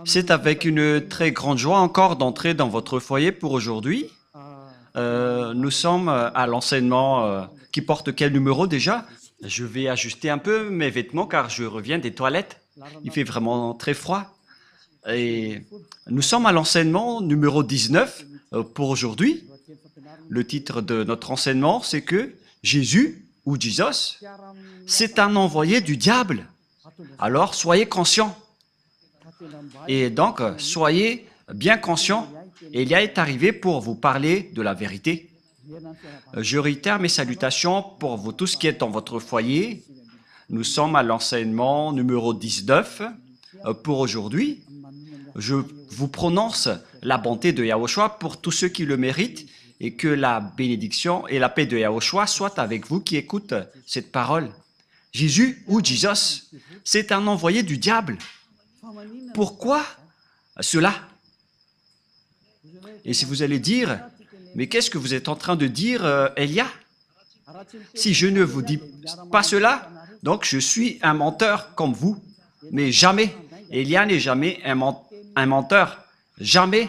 C'est avec une très grande joie encore d'entrer dans votre foyer pour aujourd'hui. Nous sommes à l'enseignement qui porte quel numéro déjà? Je vais ajuster un peu mes vêtements car je reviens des toilettes. Il fait vraiment très froid. Et nous sommes à l'enseignement numéro 19 pour aujourd'hui. Le titre de notre enseignement, c'est que Jésus, ou Jesus, c'est un envoyé du diable. Alors soyez conscients. Et donc, soyez bien conscients. Elia est arrivé pour vous parler de la vérité. Je réitère mes salutations pour vous tous qui êtes dans votre foyer. Nous sommes à l'enseignement numéro 19 pour aujourd'hui. Je vous prononce la bonté de Yahushua pour tous ceux qui le méritent et que la bénédiction et la paix de Yahushua soient avec vous qui écoutent cette parole. Jésus ou Jesus, c'est un envoyé du diable. Pourquoi cela? Et si vous allez dire, mais qu'est-ce que vous êtes en train de dire, Elia? Si je ne vous dis pas cela, donc je suis un menteur comme vous. Mais jamais, Elia n'est jamais un menteur. Jamais.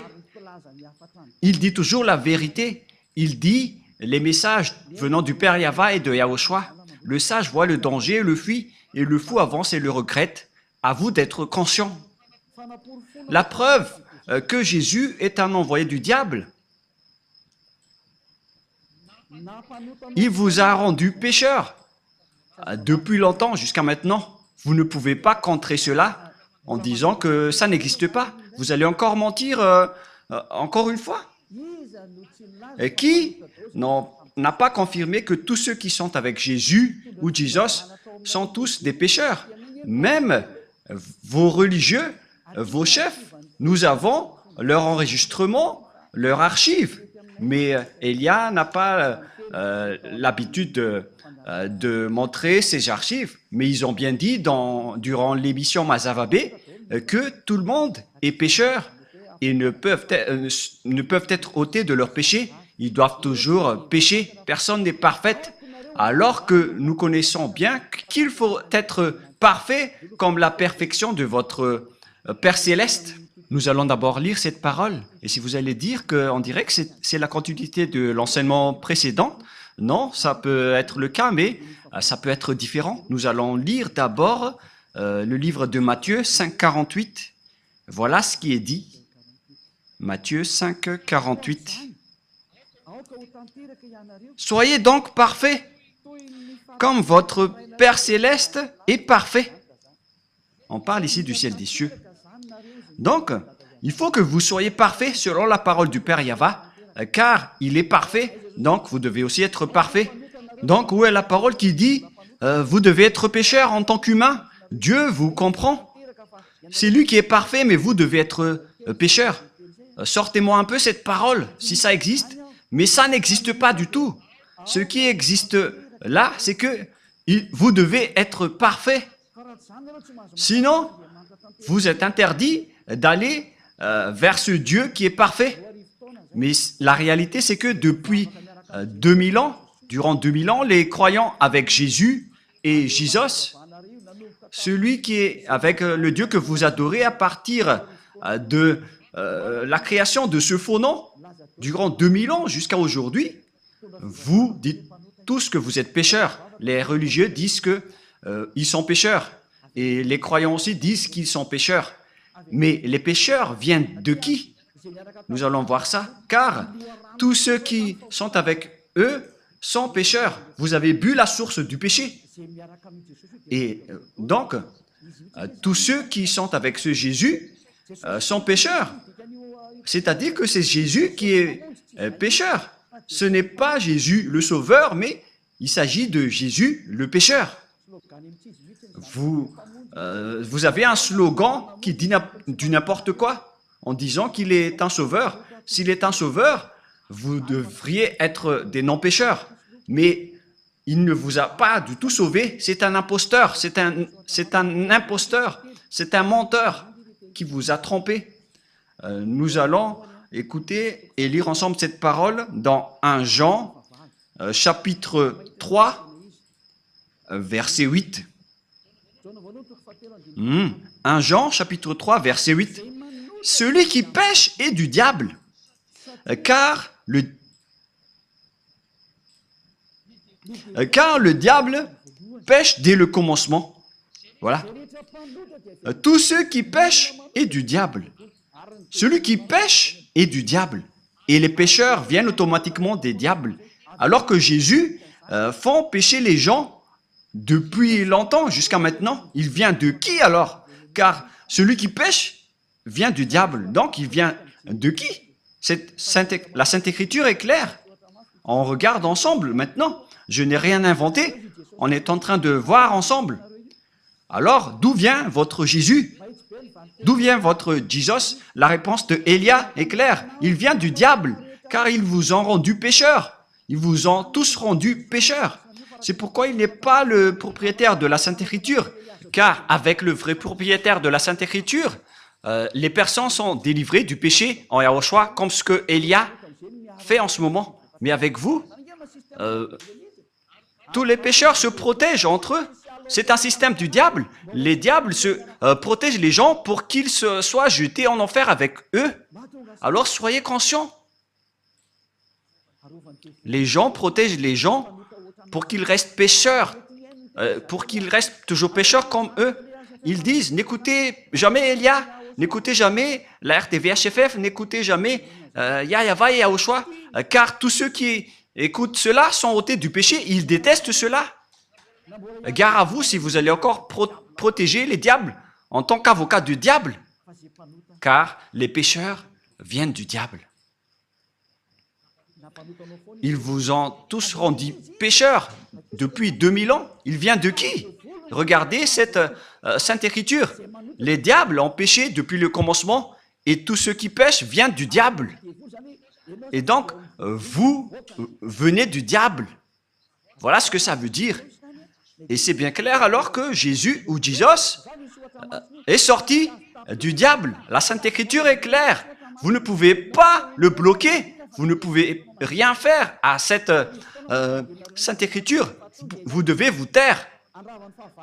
Il dit toujours la vérité. Il dit les messages venant du Père Yahva et de Yahushua. Le sage voit le danger, le fuit, et le fou avance et le regrette. À vous d'être conscient. La preuve que Jésus est un envoyé du diable, il vous a rendu pécheur depuis longtemps jusqu'à maintenant. Vous ne pouvez pas contrer cela en disant que ça n'existe pas. Vous allez encore mentir encore une fois. Et qui n'a pas confirmé que tous ceux qui sont avec Jésus ou Jesus sont tous des pécheurs? Même vos religieux, vos chefs, nous avons leur enregistrement, leur archive. Mais Elia n'a pas l'habitude de montrer ses archives. Mais ils ont bien dit durant l'émission Mazavabé que tout le monde est pécheur et ne peuvent être ôtés de leur péché. Ils doivent toujours pécher. Personne n'est parfait. Alors que nous connaissons bien qu'il faut être parfait comme la perfection de votre Père Céleste. Nous allons d'abord lire cette parole. Et si vous allez dire qu'on dirait que c'est la continuité de l'enseignement précédent, non, ça peut être le cas, mais ça peut être différent. Nous allons lire d'abord le livre de Matthieu 5, 48. Voilà ce qui est dit. Matthieu 5, 48. Soyez donc parfaits, comme votre Père Céleste est parfait. On parle ici du ciel des cieux. Donc, il faut que vous soyez parfaits selon la parole du Père Yahva, car il est parfait, donc vous devez aussi être parfait. Donc, où est la parole qui dit vous devez être pécheur en tant qu'humain? Dieu vous comprend. C'est lui qui est parfait, mais vous devez être pécheur. Sortez-moi un peu cette parole, si ça existe. Mais ça n'existe pas du tout. Ce qui existe là, c'est que vous devez être parfait. Sinon, vous êtes interdit d'aller vers ce Dieu qui est parfait. Mais la réalité, c'est que depuis 2000 ans, durant 2000 ans, les croyants avec Jésus et Jesus, celui qui est avec le Dieu que vous adorez à partir de la création de ce faux nom, durant 2000 ans jusqu'à aujourd'hui, vous dites tous que vous êtes pécheurs. Les religieux disent qu'ils sont pécheurs. Et les croyants aussi disent qu'ils sont pécheurs. Mais les pécheurs viennent de qui? Nous allons voir ça. Car tous ceux qui sont avec eux sont pécheurs. Vous avez bu la source du péché. Et donc, tous ceux qui sont avec ce Jésus sont pécheurs. C'est-à-dire que c'est Jésus qui est pécheur. Ce n'est pas Jésus le sauveur, mais il s'agit de Jésus le pécheur. Vous avez un slogan qui dit du n'importe quoi en disant qu'il est un sauveur. S'il est un sauveur, vous devriez être des non-pécheurs. Mais il ne vous a pas du tout sauvé. C'est un imposteur, c'est un imposteur, c'est un menteur qui vous a trompé. Nous allons écouter et lire ensemble cette parole dans 1 Jean, chapitre 3, verset 8. 1 Jean, chapitre 3, verset 8. Celui qui pêche est du diable, car le diable pêche dès le commencement. Voilà. Tous ceux qui pêchent est du diable. Celui qui pêche est du diable. Et les pécheurs viennent automatiquement des diables. Alors que Jésus font pécher les gens depuis longtemps jusqu'à maintenant. Il vient de qui alors? Car celui qui pêche vient du diable. Donc il vient de qui? La Sainte Écriture est claire. On regarde ensemble maintenant. Je n'ai rien inventé. On est en train de voir ensemble. Alors, d'où vient votre Jésus? D'où vient votre Jesus? La réponse de Élia est claire. Il vient du diable, car ils vous ont rendu pécheurs. Ils vous ont tous rendus pécheurs. C'est pourquoi il n'est pas le propriétaire de la Sainte Écriture, car avec le vrai propriétaire de la Sainte Écriture, les personnes sont délivrées du péché en Yahushua, comme ce que Élia fait en ce moment. Mais avec vous, tous les pécheurs se protègent entre eux. C'est un système du diable. Les diables se protègent les gens pour qu'ils soient jetés en enfer avec eux. Alors soyez conscients. Les gens protègent les gens pour qu'ils restent pécheurs, pour qu'ils restent toujours pécheurs comme eux. Ils disent, n'écoutez jamais Elia, n'écoutez jamais la RTVHFF, n'écoutez jamais Yahava et Yahushua, car tous ceux qui écoutent cela sont ôtés du péché, ils détestent cela. Gare à vous si vous allez encore protéger les diables en tant qu'avocat du diable, car les pécheurs viennent du diable. Ils vous ont tous rendus pécheurs depuis 2000 ans. Il vient de qui? Regardez cette Sainte Écriture. Les diables ont péché depuis le commencement et tous ceux qui pêchent viennent du diable. Et donc, vous venez du diable. Voilà ce que ça veut dire. Et c'est bien clair alors que Jésus ou Jesus est sorti du diable. La Sainte Écriture est claire. Vous ne pouvez pas le bloquer. Vous ne pouvez rien faire à cette Sainte Écriture. Vous devez vous taire.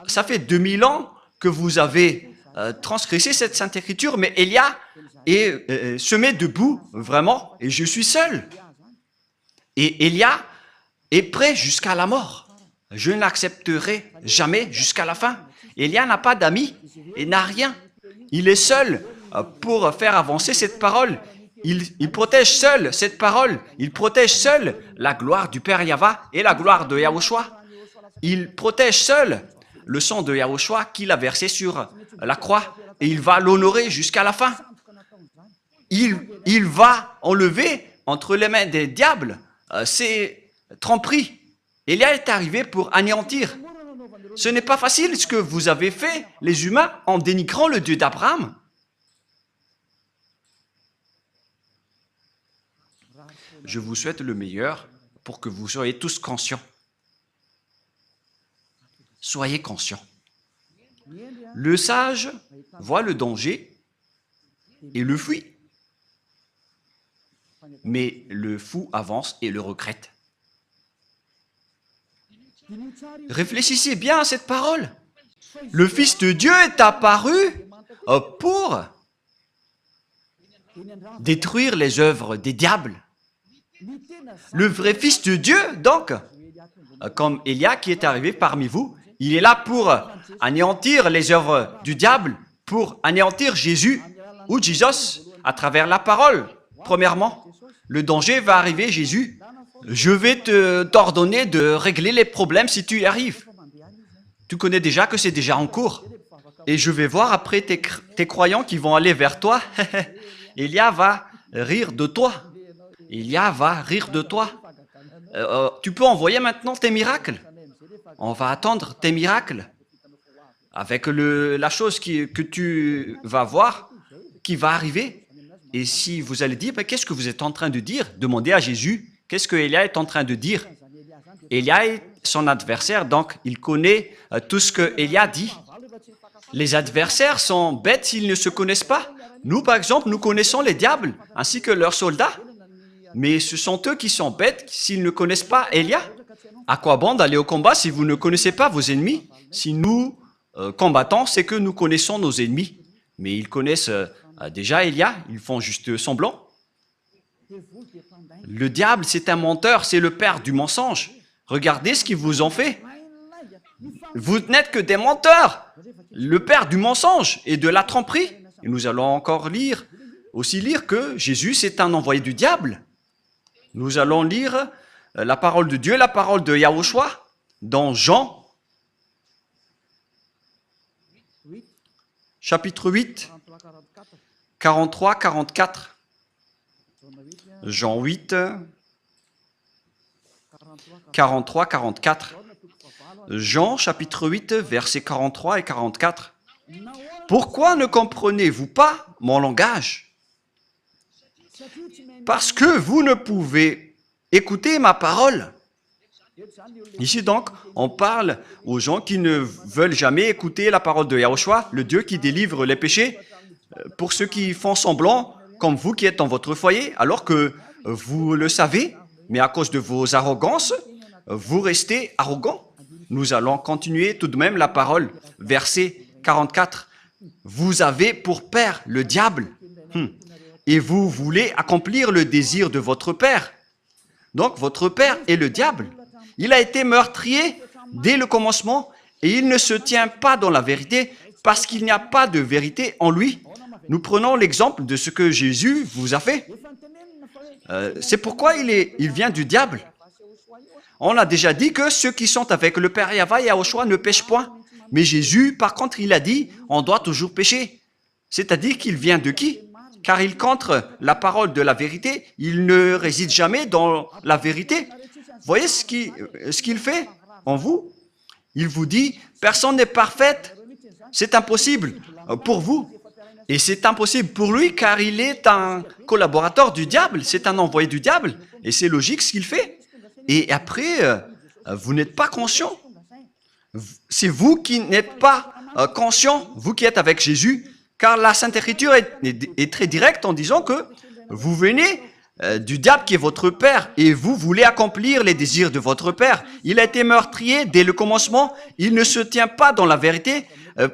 Ça fait 2000 ans que vous avez transgressé cette Sainte Écriture, mais Élia se met debout, vraiment, et je suis seul. Et Élia est prêt jusqu'à la mort. Je ne l'accepterai jamais jusqu'à la fin. Élia n'a pas d'amis et n'a rien. Il est seul pour faire avancer cette parole. Il protège seul cette parole. Il protège seul la gloire du Père Yahva et la gloire de Yahushua. Il protège seul le sang de Yahushua qu'il a versé sur la croix et il va l'honorer jusqu'à la fin. Il va enlever entre les mains des diables ces tromperies. Élia est arrivé pour anéantir. Ce n'est pas facile ce que vous avez fait, les humains, en dénigrant le Dieu d'Abraham. Je vous souhaite le meilleur pour que vous soyez tous conscients. Soyez conscients. Le sage voit le danger et le fuit. Mais le fou avance et le regrette. Réfléchissez bien à cette parole. Le Fils de Dieu est apparu pour détruire les œuvres des diables. Le vrai Fils de Dieu, donc, comme Élia qui est arrivé parmi vous, il est là pour anéantir les œuvres du diable, pour anéantir Jésus ou Jesus à travers la parole. Premièrement, le danger va arriver, Jésus. Je vais t'ordonner de régler les problèmes si tu y arrives. Tu connais déjà que c'est déjà en cours. Et je vais voir après tes croyants qui vont aller vers toi. Élia va rire de toi. Élia va rire de toi. Tu peux envoyer maintenant tes miracles. On va attendre tes miracles. Avec la chose que tu vas voir, qui va arriver. Et si vous allez dire, qu'est-ce que vous êtes en train de dire? Demandez à Jésus. Qu'est-ce que Élia est en train de dire? Élia est son adversaire, donc il connaît tout ce que Élia dit. Les adversaires sont bêtes s'ils ne se connaissent pas. Nous, par exemple, nous connaissons les diables ainsi que leurs soldats. Mais ce sont eux qui sont bêtes s'ils ne connaissent pas Élia. À quoi bon d'aller au combat si vous ne connaissez pas vos ennemis? Si nous combattants, c'est que nous connaissons nos ennemis. Mais ils connaissent déjà Élia, ils font juste semblant. Le diable, c'est un menteur, c'est le père du mensonge. Regardez ce qu'ils vous ont fait. Vous n'êtes que des menteurs. Le père du mensonge et de la tromperie. Et nous allons encore lire que Jésus, c'est un envoyé du diable. Nous allons lire la parole de Dieu, la parole de Yahushua, dans Jean, chapitre 8, 43-44. Jean 8, 43-44. Jean, chapitre 8, versets 43 et 44. Pourquoi ne comprenez-vous pas mon langage? Parce que vous ne pouvez écouter ma parole. Ici donc, on parle aux gens qui ne veulent jamais écouter la parole de Yahushua, le Dieu qui délivre les péchés, pour ceux qui font semblant, comme vous qui êtes dans votre foyer, alors que vous le savez, mais à cause de vos arrogances, vous restez arrogants. Nous allons continuer tout de même la parole. Verset 44. Vous avez pour père le diable, et vous voulez accomplir le désir de votre père. Donc, votre père est le diable. Il a été meurtrier dès le commencement, et il ne se tient pas dans la vérité, parce qu'il n'y a pas de vérité en lui. Nous prenons l'exemple de ce que Jésus vous a fait. C'est pourquoi il vient du diable. On a déjà dit que ceux qui sont avec le Père Yahva et Yahushua ne pêchent point. Mais Jésus, par contre, il a dit, on doit toujours pécher. C'est-à-dire qu'il vient de qui? Car il contre la parole de la vérité. Il ne réside jamais dans la vérité. Voyez ce qu'il fait en vous? Il vous dit, personne n'est parfaite. C'est impossible pour vous. Et c'est impossible pour lui car il est un collaborateur du diable. C'est un envoyé du diable. Et c'est logique ce qu'il fait. Et après, vous n'êtes pas conscient. C'est vous qui n'êtes pas conscient, vous qui êtes avec Jésus, car la Sainte Écriture est très directe en disant que vous venez du diable qui est votre père et vous voulez accomplir les désirs de votre père. Il a été meurtrier dès le commencement, il ne se tient pas dans la vérité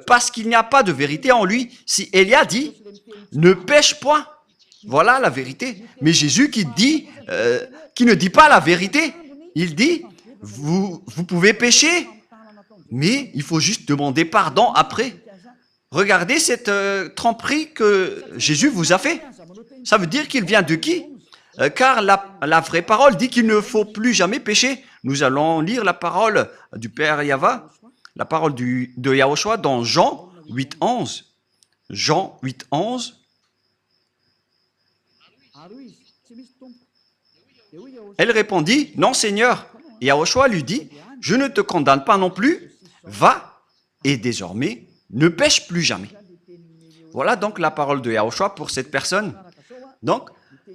parce qu'il n'y a pas de vérité en lui. Si Élia dit « ne pêche point », voilà la vérité. Mais Jésus qui ne dit pas la vérité, il dit « vous pouvez pécher ». Mais il faut juste demander pardon après. Regardez cette tromperie que Jésus vous a fait. Ça veut dire qu'il vient de qui? Car la vraie parole dit qu'il ne faut plus jamais pécher. Nous allons lire la parole du Père Yahva, la parole de Yahushua dans Jean 8, 11. Jean 8, 11. Elle répondit, « Non, Seigneur. » Et Yahushua lui dit, « Je ne te condamne pas non plus. Va et désormais, ne pêche plus jamais. » Voilà donc la parole de Yahushua pour cette personne. Donc,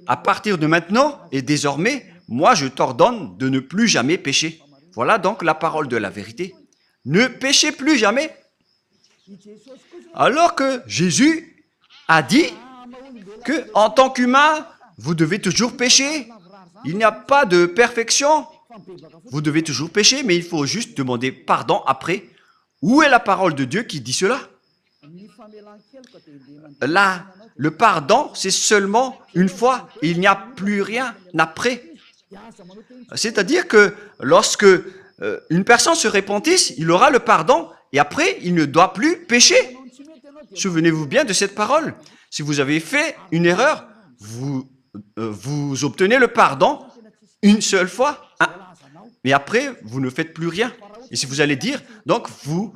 à partir de maintenant et désormais, moi je t'ordonne de ne plus jamais pécher. Voilà donc la parole de la vérité. Ne péchez plus jamais. Alors que Jésus a dit que en tant qu'humain, vous devez toujours pécher. Il n'y a pas de perfection. Vous devez toujours pécher, mais il faut juste demander pardon après. Où est la parole de Dieu qui dit cela? Là, le pardon, c'est seulement une fois. Il n'y a plus rien après. C'est-à-dire que lorsque une personne se repentisse, il aura le pardon et après, il ne doit plus pécher. Souvenez-vous bien de cette parole. Si vous avez fait une erreur, vous obtenez le pardon une seule fois. Mais après, vous ne faites plus rien. Et si vous allez dire, donc vous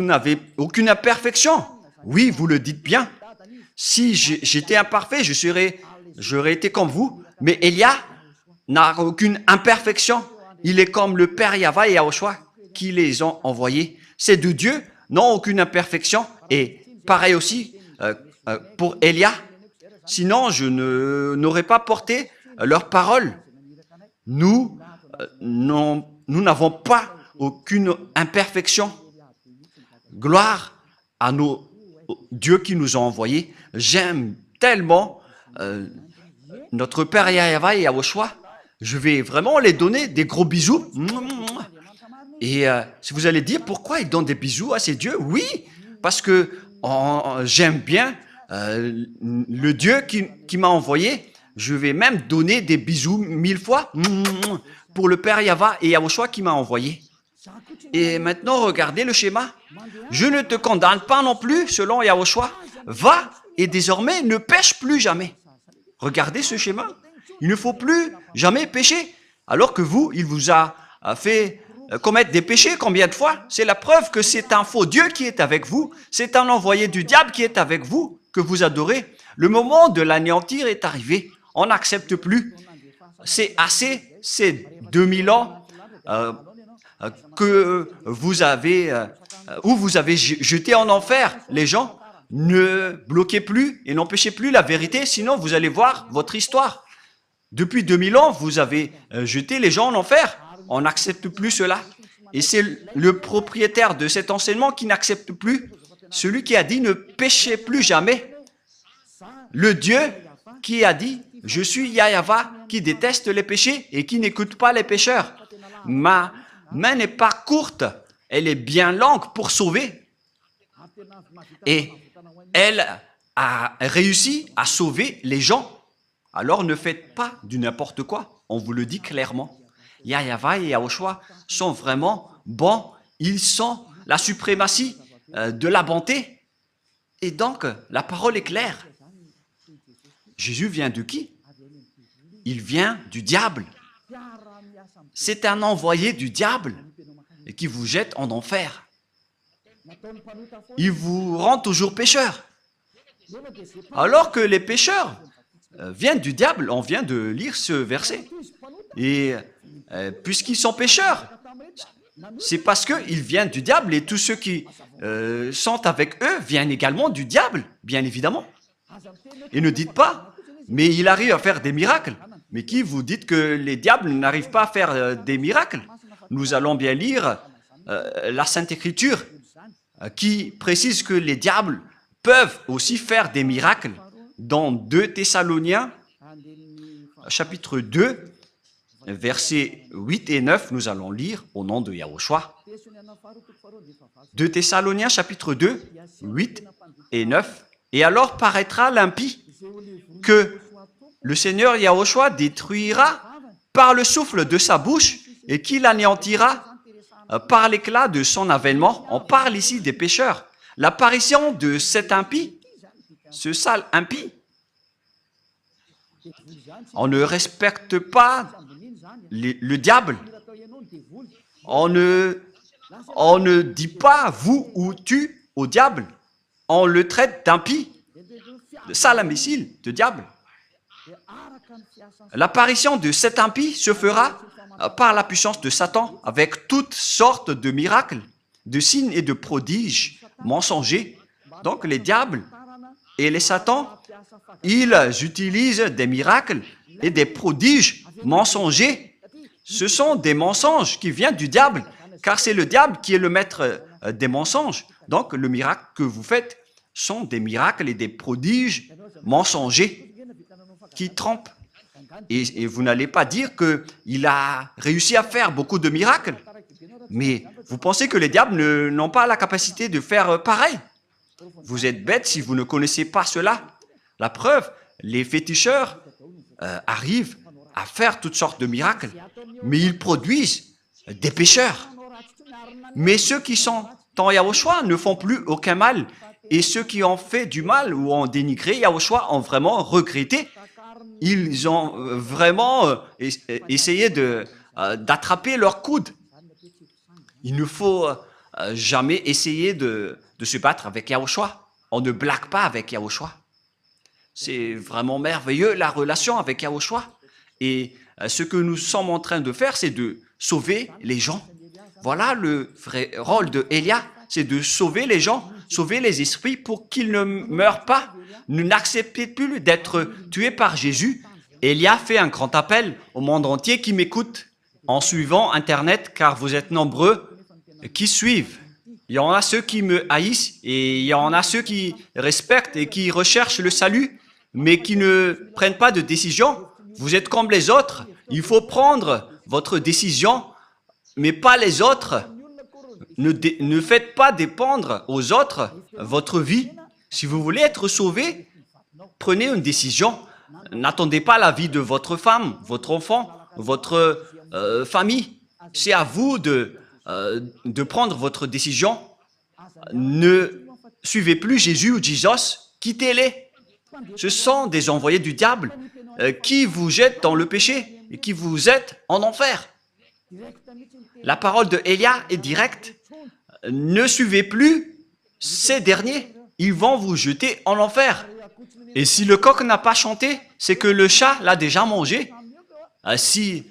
n'avez aucune imperfection. Oui, vous le dites bien. Si j'étais imparfait, j'aurais été comme vous. Mais Élia n'a aucune imperfection. Il est comme le Père Yahva et Yahushua qui les ont envoyés. Ces deux dieux n'ont aucune imperfection. Et pareil aussi pour Élia. Sinon, je n'aurais pas porté leur parole. Nous n'avons pas aucune imperfection. Gloire à nos dieux qui nous ont envoyés. J'aime tellement notre Père Yahva et Yahushua. Je vais vraiment les donner des gros bisous. Et si vous allez dire, pourquoi il donne des bisous à ces dieux? Oui, parce que j'aime bien le Dieu qui m'a envoyé. Je vais même donner des bisous 1000 fois pour le Père Yahva et Yahushua qui m'a envoyé. Et maintenant, regardez le schéma. Je ne te condamne pas non plus, selon Yahushua. Va et désormais ne pêche plus jamais. Regardez ce schéma. Il ne faut plus jamais pécher. Alors que vous, il vous a fait commettre des péchés combien de fois? C'est la preuve que c'est un faux Dieu qui est avec vous. C'est un envoyé du diable qui est avec vous, que vous adorez. Le moment de l'anéantir est arrivé. On n'accepte plus. C'est assez, c'est 2000 ans que vous avez, où vous avez jeté en enfer les gens. Ne bloquez plus et n'empêchez plus la vérité, sinon vous allez voir votre histoire. Depuis 2000 ans, vous avez jeté les gens en enfer. On n'accepte plus cela. Et c'est le propriétaire de cet enseignement qui n'accepte plus. Celui qui a dit ne péchez plus jamais. Le Dieu qui a dit, je suis Yahva, qui déteste les péchés et qui n'écoute pas les pécheurs. Ma main n'est pas courte, elle est bien longue pour sauver. Et elle a réussi à sauver les gens. Alors ne faites pas du n'importe quoi. On vous le dit clairement. Yahva et Yahushua sont vraiment bons. Ils sont la suprématie de la bonté. Et donc, la parole est claire. Jésus vient de qui? Il vient du diable. C'est un envoyé du diable et qui vous jette en enfer. Il vous rend toujours pécheur. Alors que les pécheurs viennent du diable, on vient de lire ce verset. Et puisqu'ils sont pécheurs, c'est parce qu'ils viennent du diable et tous ceux qui sont avec eux viennent également du diable, bien évidemment. Et ne dites pas, mais il arrive à faire des miracles. Mais qui vous dites que les diables n'arrivent pas à faire des miracles? Nous allons bien lire la Sainte Écriture qui précise que les diables peuvent aussi faire des miracles. Dans 2 Thessaloniens, chapitre 2, versets 8 et 9, nous allons lire au nom de Yahushua. 2 Thessaloniens, chapitre 2, 8 et 9. Et alors paraîtra l'impie que le Seigneur Yahushua détruira par le souffle de sa bouche et qu'il anéantira par l'éclat de son avènement. On parle ici des pécheurs. L'apparition de cet impie, ce sale impie, on ne respecte pas le diable. On ne dit pas vous ou tu au diable. On le traite d'impie, de sale imbécile, de diable. L'apparition de cet impie se fera par la puissance de Satan, avec toutes sortes de miracles, de signes et de prodiges mensongers. Donc les diables et les satans, ils utilisent des miracles et des prodiges mensongers. Ce sont des mensonges qui viennent du diable, car c'est le diable qui est le maître des mensonges. Donc le miracle que vous faites sont des miracles et des prodiges mensongers qui trompent. Et vous n'allez pas dire qu'il a réussi à faire beaucoup de miracles. Mais vous pensez que les diables n'ont pas la capacité de faire pareil? Vous êtes bête si vous ne connaissez pas cela. La preuve, les féticheurs arrivent à faire toutes sortes de miracles, mais ils produisent des pécheurs. Mais ceux qui sont en Yahushua ne font plus aucun mal. Et ceux qui ont fait du mal ou ont dénigré Yahushua ont vraiment regretté. Ils ont vraiment essayé d'attraper leur coude. Il ne faut jamais essayer de se battre avec Yahushua. On ne blague pas avec Yahushua. C'est vraiment merveilleux la relation avec Yahushua. Et ce que nous sommes en train de faire, c'est de sauver les gens. Voilà le vrai rôle de Élia, c'est de sauver les gens, sauver les esprits pour qu'ils ne meurent pas. N'acceptez plus d'être tués par Jésus. Élia fait un grand appel au monde entier qui m'écoute en suivant Internet, car vous êtes nombreux qui suivent. Il y en a ceux qui me haïssent et il y en a ceux qui respectent et qui recherchent le salut, mais qui ne prennent pas de décision. Vous êtes comme les autres. Il faut prendre votre décision mais pas les autres. Ne faites pas dépendre aux autres votre vie. Si vous voulez être sauvé, prenez une décision. N'attendez pas la vie de votre femme, votre enfant, votre famille. C'est à vous de prendre votre décision. Ne suivez plus Jésus ou Jesus, quittez-les. Ce sont des envoyés du diable qui vous jettent dans le péché et qui vous jettent en enfer. La parole de Élia est directe. Ne suivez plus ces derniers. Ils vont vous jeter en enfer. Et si le coq n'a pas chanté, c'est que le chat l'a déjà mangé. Si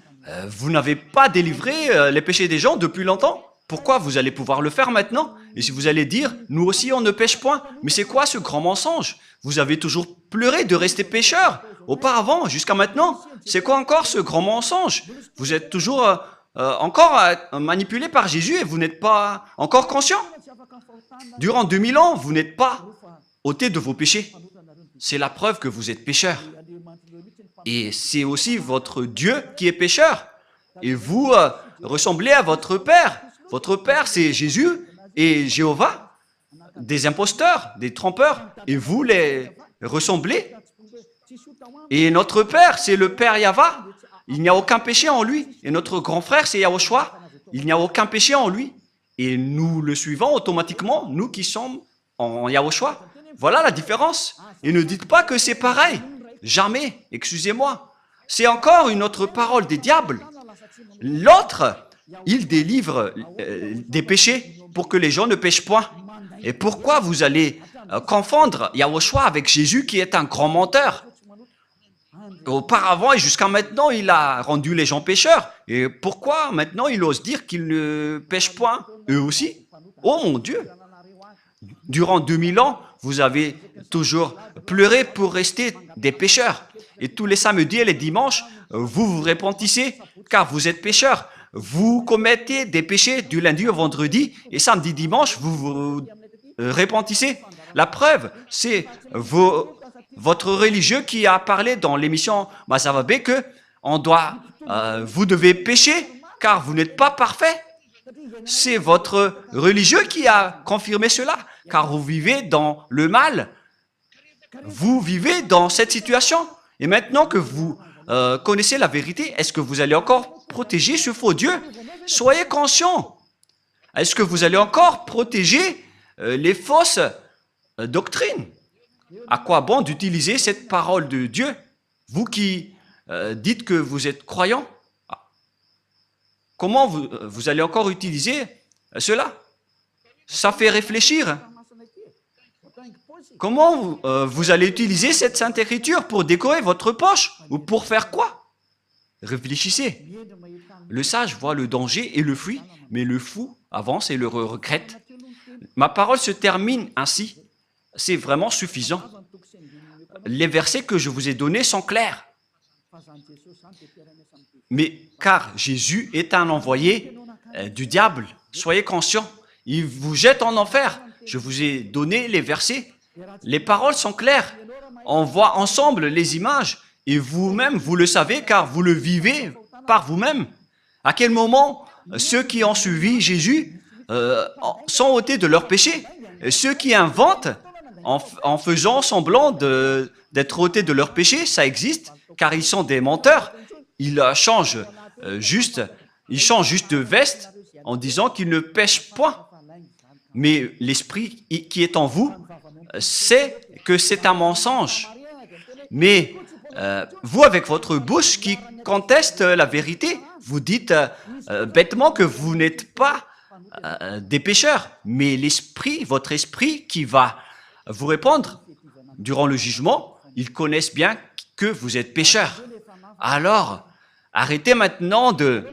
vous n'avez pas délivré les péchés des gens depuis longtemps, pourquoi vous allez pouvoir le faire maintenant? Et si vous allez dire, nous aussi on ne pêche point, mais c'est quoi ce grand mensonge? Vous avez toujours pleuré de rester pécheur auparavant, jusqu'à maintenant. C'est quoi encore ce grand mensonge? Vous êtes toujours encore manipulé par Jésus et vous n'êtes pas encore conscient. Durant 2000 ans, vous n'êtes pas ôté de vos péchés. C'est la preuve que vous êtes pécheur. Et c'est aussi votre Dieu qui est pécheur. Et vous ressemblez à votre Père. Votre Père, c'est Jésus et Jéhovah, des imposteurs, des trompeurs. Et vous les ressemblez. Et notre Père, c'est le Père Yahva. Il n'y a aucun péché en lui. Et notre grand frère, c'est Yahushua. Il n'y a aucun péché en lui. Et nous le suivons automatiquement, nous qui sommes en Yahushua. Voilà la différence. Et ne dites pas que c'est pareil. Jamais. Excusez-moi. C'est encore une autre parole des diables. L'autre, il délivre des péchés pour que les gens ne pêchent point. Et pourquoi vous allez confondre Yahushua avec Jésus qui est un grand menteur? Auparavant et jusqu'à maintenant, il a rendu les gens pécheurs. Et pourquoi maintenant il ose dire qu'ils ne pêchent point, eux aussi? Oh mon Dieu! Durant 2000 ans, vous avez toujours pleuré pour rester des pécheurs. Et tous les samedis et les dimanches, vous vous repentissez car vous êtes pécheurs. Vous commettez des péchés du lundi au vendredi et samedi, dimanche, vous vous repentissez. La preuve, c'est votre religieux qui a parlé dans l'émission Masavabe que vous devez pécher car vous n'êtes pas parfait. C'est votre religieux qui a confirmé cela, car vous vivez dans le mal. Vous vivez dans cette situation. Et maintenant que vous connaissez la vérité, est-ce que vous allez encore protéger ce faux Dieu? Soyez conscient. Est-ce que vous allez encore protéger les fausses doctrines? À quoi bon d'utiliser cette parole de Dieu? Vous qui dites que vous êtes croyant, comment vous allez encore utiliser cela? Ça fait réfléchir. Comment vous allez utiliser cette Sainte Écriture pour décorer votre poche? Ou pour faire quoi? Réfléchissez. Le sage voit le danger et le fuit, mais le fou avance et le regrette. Ma parole se termine ainsi. C'est vraiment suffisant. Les versets que je vous ai donnés sont clairs. Mais car Jésus est un envoyé du diable, soyez conscients. Il vous jette en enfer. Je vous ai donné les versets. Les paroles sont claires. On voit ensemble les images. Et vous-même, vous le savez car vous le vivez par vous-même. À quel moment ceux qui ont suivi Jésus sont ôtés de leurs péchés? Ceux qui inventent en faisant semblant d'être ôtés de leurs péchés, ça existe car ils sont des menteurs. Ils changent juste de veste en disant qu'ils ne pêchent point. Mais l'esprit qui est en vous sait que c'est un mensonge. Mais vous, avec votre bouche qui conteste la vérité, vous dites bêtement que vous n'êtes pas des pécheurs. Mais l'esprit, votre esprit qui va vous répondre durant le jugement, ils connaissent bien que vous êtes pécheurs. Alors, arrêtez maintenant de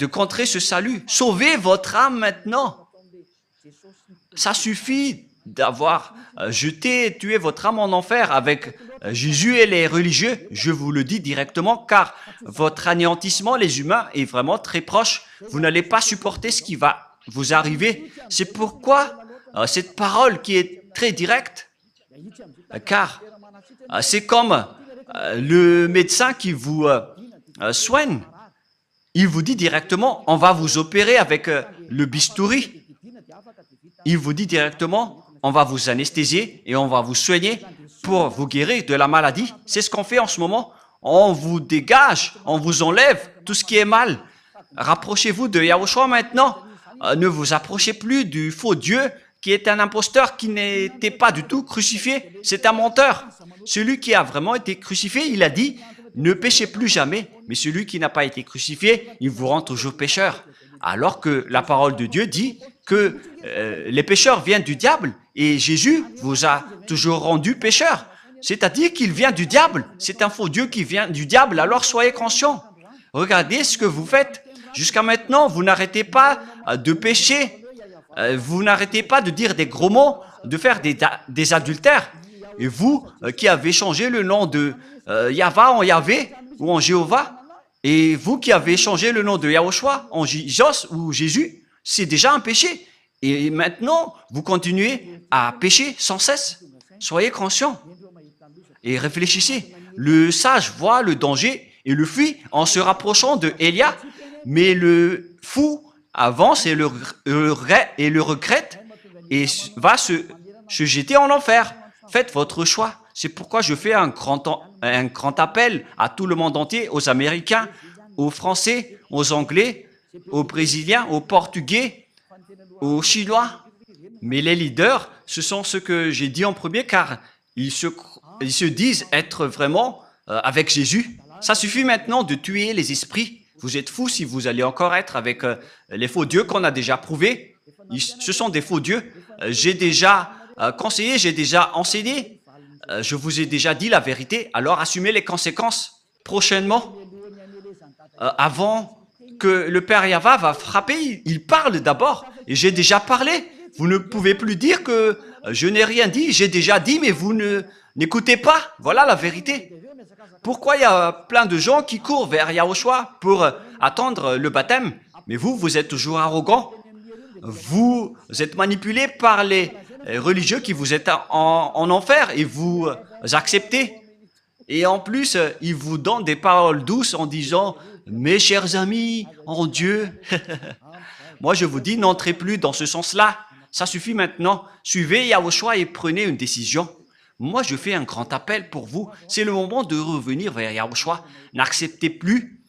contrer ce salut. Sauvez votre âme maintenant. Ça suffit d'avoir jeté et tué votre âme en enfer avec Jésus et les religieux. Je vous le dis directement, car votre anéantissement, les humains, est vraiment très proche. Vous n'allez pas supporter ce qui va vous arriver. C'est pourquoi cette parole qui est très directe, car c'est comme le médecin qui vous soigne. il vous dit directement, on va vous opérer avec le bistouri. Il vous dit directement, on va vous anesthésier et on va vous soigner pour vous guérir de la maladie. C'est ce qu'on fait en ce moment. On vous dégage, on vous enlève tout ce qui est mal. Rapprochez-vous de Yahushua maintenant. Ne vous approchez plus du faux Dieu qui est un imposteur qui n'était pas du tout crucifié. C'est un menteur. Celui qui a vraiment été crucifié, il a dit, ne péchez plus jamais. Mais celui qui n'a pas été crucifié, il vous rend toujours pécheur. Alors que la parole de Dieu dit que les pécheurs viennent du diable et Jésus vous a toujours rendu pécheur. C'est-à-dire qu'il vient du diable. C'est un faux Dieu qui vient du diable. Alors soyez conscients. Regardez ce que vous faites. Jusqu'à maintenant, vous n'arrêtez pas de pécher. Vous n'arrêtez pas de dire des gros mots, de faire des adultères. Et vous qui avez changé le nom de Yahva en Yahvé ou en Jéhovah, et vous qui avez changé le nom de Yahushua en Jos ou Jésus, c'est déjà un péché. Et maintenant, vous continuez à pécher sans cesse. Soyez conscients et réfléchissez. Le sage voit le danger et le fuit en se rapprochant de Élia, mais le fou avance et le regrette et va se jeter en enfer. Faites votre choix. C'est pourquoi je fais un grand appel à tout le monde entier, aux Américains, aux Français, aux Anglais, aux Brésiliens, aux Portugais, aux Chinois. Mais les leaders, ce sont ceux que j'ai dit en premier, car ils se disent être vraiment avec Jésus. Ça suffit maintenant de tuer les esprits. Vous êtes fous si vous allez encore être avec les faux dieux qu'on a déjà prouvés. Ce sont des faux dieux. J'ai déjà conseillé, j'ai déjà enseigné. Je vous ai déjà dit la vérité. Alors assumez les conséquences prochainement. Avant que le Père Yahva va frapper, il parle d'abord. Et j'ai déjà parlé. Vous ne pouvez plus dire que je n'ai rien dit. J'ai déjà dit, mais vous n'écoutez pas. Voilà la vérité. Pourquoi il y a plein de gens qui courent vers Yahushua pour attendre le baptême? Mais vous êtes toujours arrogant. Vous êtes manipulé par les religieux qui vous êtes en enfer et vous acceptez. Et en plus, ils vous donnent des paroles douces en disant « Mes chers amis, en Dieu ». Moi, je vous dis, n'entrez plus dans ce sens-là. Ça suffit maintenant. Suivez Yahushua et prenez une décision. Moi, je fais un grand appel pour vous. C'est le moment de revenir vers Yahushua. N'acceptez plus.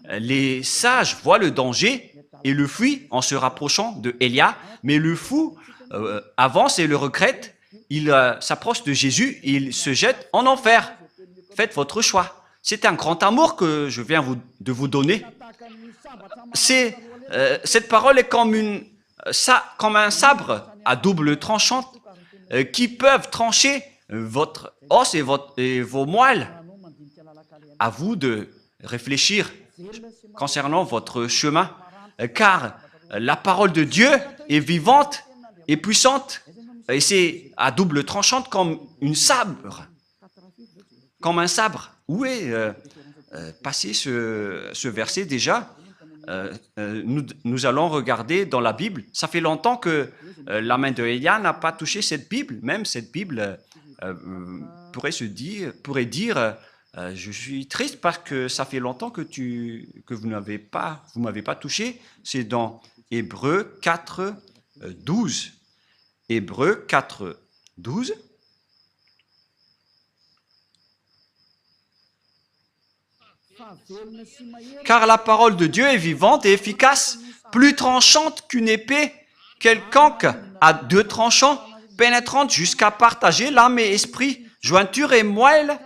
Les sages voient le danger et le fuient en se rapprochant de Élia, mais le fou avance et le regrette. Il s'approche de Jésus et il se jette en enfer. Faites votre choix. C'est un grand amour que je viens de vous donner. Cette parole est comme un sabre à double tranchant qui peuvent trancher votre os et vos moelles. À vous de réfléchir concernant votre chemin, car la parole de Dieu est vivante et puissante, et c'est à double tranchante comme un sabre. Où est passé ce verset déjà? Nous allons regarder dans la Bible. Ça fait longtemps que la main de Élia n'a pas touché cette Bible. Même cette Bible pourrait dire je suis triste parce que ça fait longtemps que vous m'avez pas touché. C'est dans Hébreux 4, 12. Hébreux 4, 12. Car la parole de Dieu est vivante et efficace, plus tranchante qu'une épée quelconque à deux tranchants, pénétrante jusqu'à partager l'âme et esprit, jointure et moelle.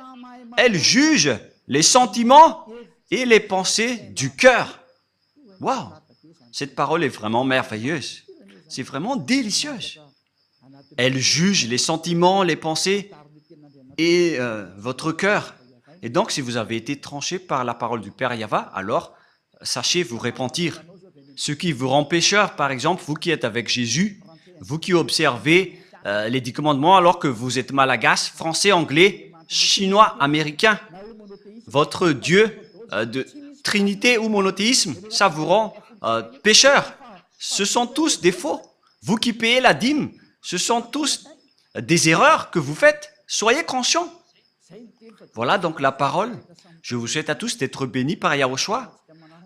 Elle juge les sentiments et les pensées du cœur. Waouh! Cette parole est vraiment merveilleuse. C'est vraiment délicieuse. Elle juge les sentiments, les pensées et votre cœur. Et donc, si vous avez été tranché par la parole du Père Yahva, alors sachez vous repentir. Ce qui vous rend pécheur, par exemple, vous qui êtes avec Jésus, vous qui observez les 10 commandements alors que vous êtes malagasy, français, anglais, chinois, américain, votre Dieu de Trinité ou monothéisme, ça vous rend pécheur. Ce sont tous des faux. Vous qui payez la dîme, ce sont tous des erreurs que vous faites. Soyez conscients. Voilà donc la parole. Je vous souhaite à tous d'être bénis par Yahushua.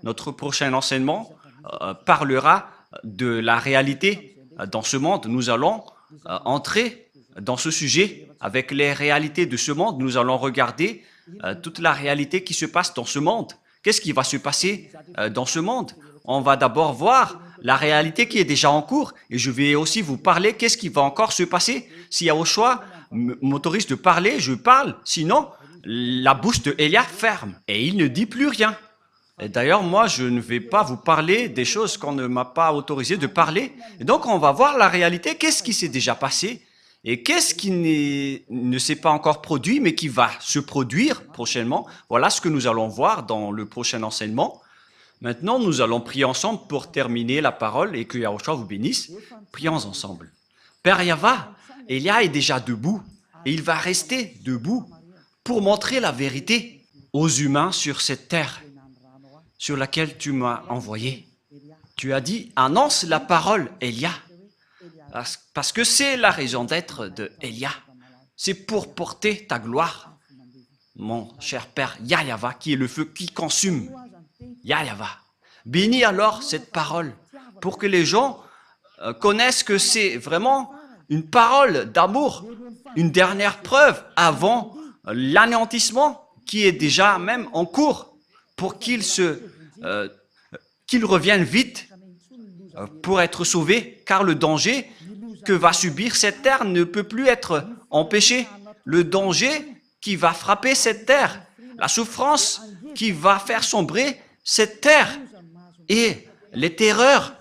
Notre prochain enseignement parlera de la réalité dans ce monde. Nous allons entrer dans ce sujet avec les réalités de ce monde. Nous allons regarder toute la réalité qui se passe dans ce monde. Qu'est-ce qui va se passer dans ce monde? On va d'abord voir la réalité qui est déjà en cours et je vais aussi vous parler qu'est-ce qui va encore se passer. Si Yahushua m'autorise de parler, je parle. Sinon, la bouche de Élia ferme et il ne dit plus rien. Et d'ailleurs, moi, je ne vais pas vous parler des choses qu'on ne m'a pas autorisé de parler. Et donc, on va voir la réalité, qu'est-ce qui s'est déjà passé et qu'est-ce qui ne s'est pas encore produit, mais qui va se produire prochainement. Voilà ce que nous allons voir dans le prochain enseignement. Maintenant, nous allons prier ensemble pour terminer la parole et que Yahushua vous bénisse. Prions ensemble. Père Yahva, Élia est déjà debout et il va rester debout pour montrer la vérité aux humains sur cette terre sur laquelle tu m'as envoyé. Tu as dit, annonce la parole, Élia, parce que c'est la raison d'être de Élia. C'est pour porter ta gloire, mon cher Père Yahva, qui est le feu qui consume. Yahva. Bénis alors cette parole pour que les gens connaissent que c'est vraiment une parole d'amour, une dernière preuve avant l'anéantissement qui est déjà même en cours pour qu'ils reviennent vite pour être sauvés, car le danger que va subir cette terre ne peut plus être empêché. Le danger qui va frapper cette terre, la souffrance qui va faire sombrer cette terre et les terreurs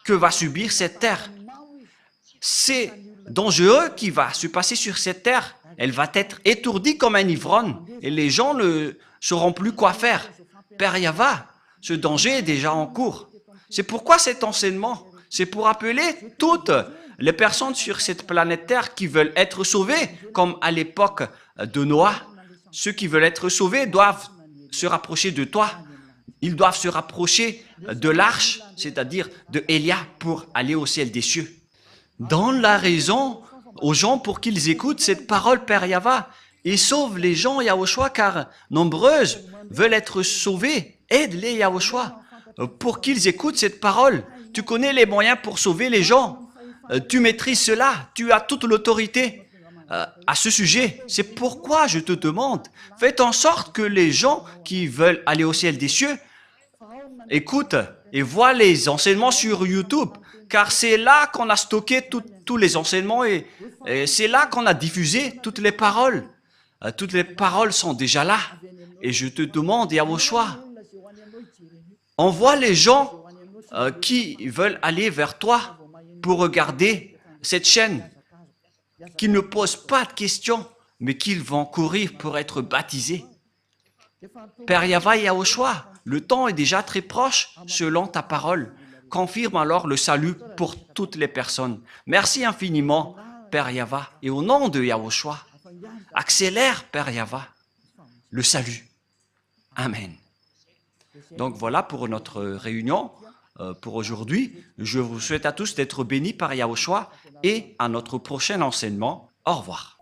que va subir cette terre. C'est dangereux qui va se passer sur cette terre. Elle va être étourdie comme un ivrogne et les gens ne sauront plus quoi faire. Père Yahva, ce danger est déjà en cours. C'est pourquoi cet enseignement, c'est pour appeler toutes les personnes sur cette planète Terre qui veulent être sauvées, comme à l'époque de Noah. Ceux qui veulent être sauvés doivent se rapprocher de toi. Ils doivent se rapprocher de l'arche, c'est-à-dire de Élia, pour aller au ciel des cieux. Donne la raison aux gens pour qu'ils écoutent cette parole, Père Yahva, et sauve les gens, Yahushua, car nombreuses veulent être sauvées. Aide-les, Yahushua, pour qu'ils écoutent cette parole. Tu connais les moyens pour sauver les gens. Tu maîtrises cela. Tu as toute l'autorité à ce sujet. C'est pourquoi je te demande, fais en sorte que les gens qui veulent aller au ciel des cieux écoutent et voient les enseignements sur YouTube, car c'est là qu'on a stocké tous les enseignements et c'est là qu'on a diffusé toutes les paroles. Toutes les paroles sont déjà là. Et je te demande, Yahushua, envoie les gens qui veulent aller vers toi pour regarder cette chaîne, qui ne posent pas de questions, mais qu'ils vont courir pour être baptisés. Père Yahva et Yahushua, le temps est déjà très proche selon ta parole. Confirme alors le salut pour toutes les personnes. Merci infiniment, Père Yahva, et au nom de Yahushua, accélère, Père Yahva, le salut. Amen. Donc voilà pour notre réunion pour aujourd'hui. Je vous souhaite à tous d'être bénis par Yahushua et à notre prochain enseignement. Au revoir.